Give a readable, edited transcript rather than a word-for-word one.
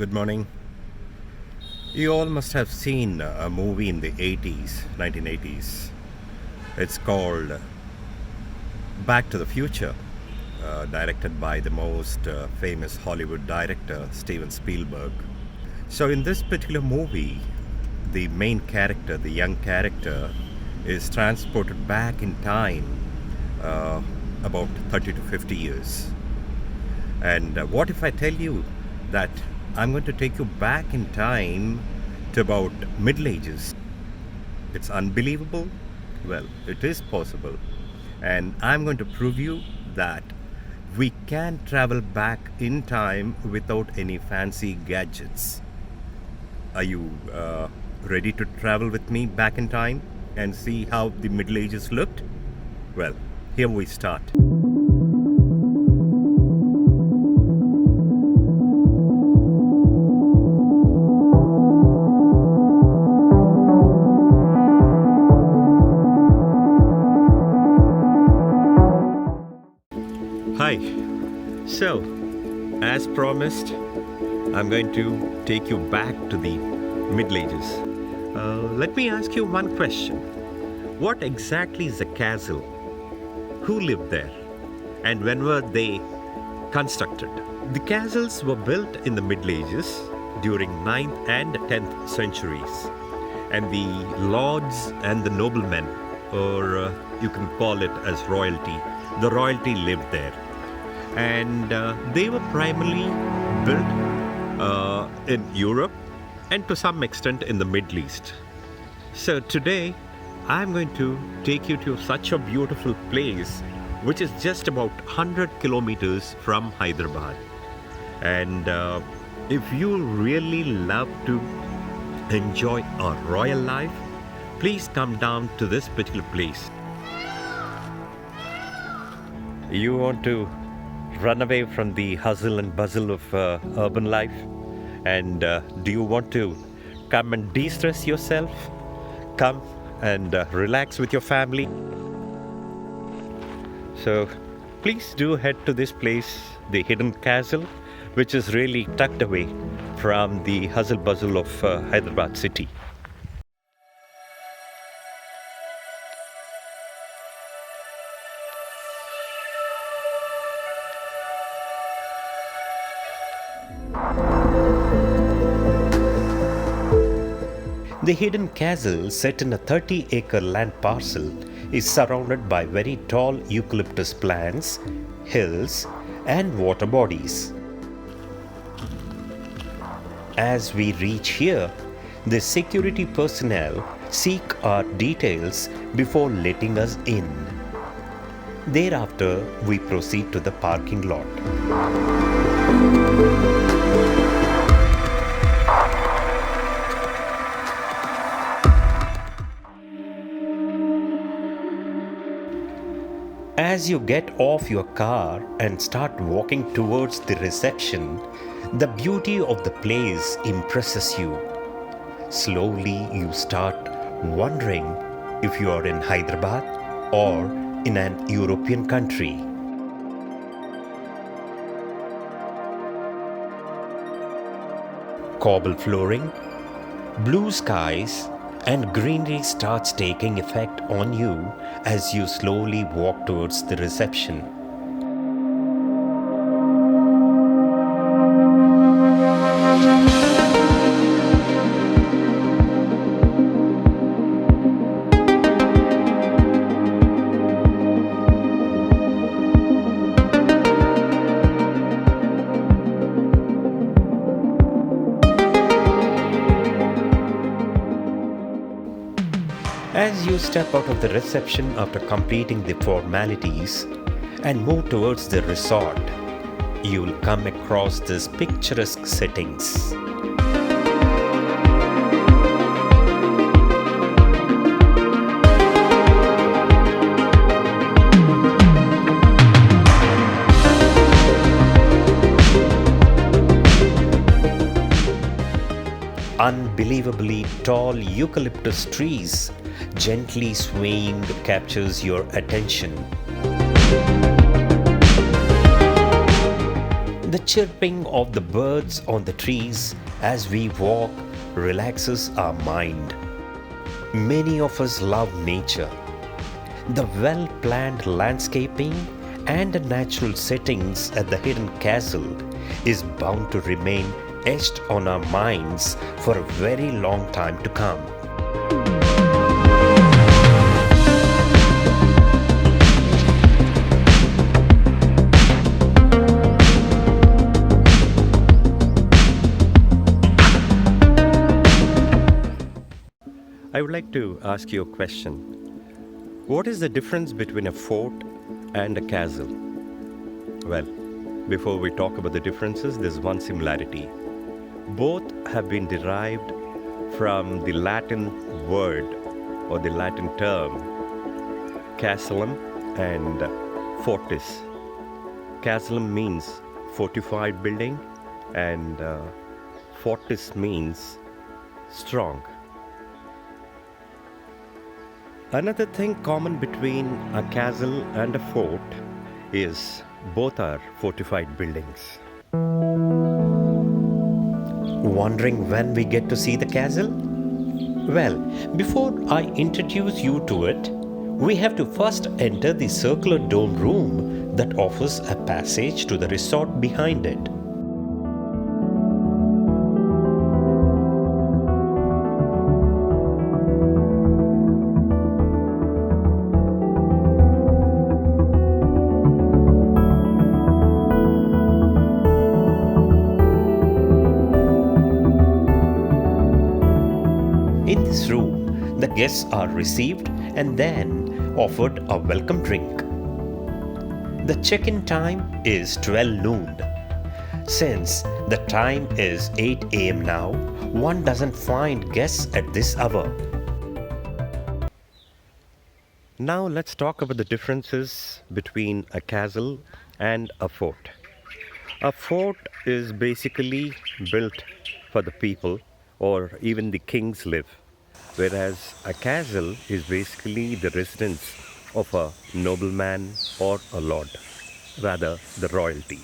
Good morning. You all must have seen a movie in the 80s, 1980s. It's called Back to the Future, directed by the most famous Hollywood director, Steven Spielberg. So, in this particular movie, the main character, the young character, is transported back in time about 30 to 50 years. And what if I tell you that I'm going to take you back in time to about Middle Ages? It's unbelievable? Well, it is possible. And I'm going to prove you that we can travel back in time without any fancy gadgets. Are you ready to travel with me back in time and see how the Middle Ages looked? Well, here we start. Hi. So, as promised, I'm going to take you back to the Middle Ages. Let me ask you one question. What exactly is a castle? Who lived there? And when were they constructed? The castles were built in the Middle Ages during 9th and 10th centuries. And the lords and the noblemen, or you can call it as royalty, the royalty lived there. And they were primarily built in Europe and to some extent in the Middle East. So today I'm going to take you to such a beautiful place which is just about 100 kilometers from Hyderabad. And if you really love to enjoy a royal life, please come down to this particular place. You want to run away from the hustle and bustle of urban life? And do you want to come and de-stress yourself? Come and relax with your family? So please do head to this place, the hidden castle, which is really tucked away from the hustle bustle of Hyderabad city. The hidden castle, set in a 30-acre land parcel, is surrounded by very tall eucalyptus plants, hills, and water bodies. As we reach here, the security personnel seek our details before letting us in. Thereafter, we proceed to the parking lot. As you get off your car and start walking towards the reception, the beauty of the place impresses you. Slowly you start wondering if you are in Hyderabad or in an European country. Cobble flooring, blue skies, and greenery starts taking effect on you as you slowly walk towards the reception. As you step out of the reception after completing the formalities and move towards the resort, you will come across these picturesque settings. Unbelievably tall eucalyptus trees gently swaying captures your attention. The chirping of the birds on the trees as we walk relaxes our mind. Many of us love nature. The well-planned landscaping and the natural settings at the hidden castle is bound to remain etched on our minds for a very long time to come. I would like to ask you a question. What is the difference between a fort and a castle? Well, before we talk about the differences, there's one similarity. Both have been derived from the Latin word or the Latin term casellum and fortis. Casellum means fortified building and fortis means strong. Another thing common between a castle and a fort is both are fortified buildings. Wondering when we get to see the castle? Well, before I introduce you to it, we have to first enter the circular dome room that offers a passage to the resort behind it. In this room, the guests are received and then offered a welcome drink. The check-in time is 12 noon. Since the time is 8 a.m. now, one doesn't find guests at this hour. Now let's talk about the differences between a castle and a fort. A fort is basically built for the people or even the kings live, whereas a castle is basically the residence of a nobleman or a lord, rather the royalty.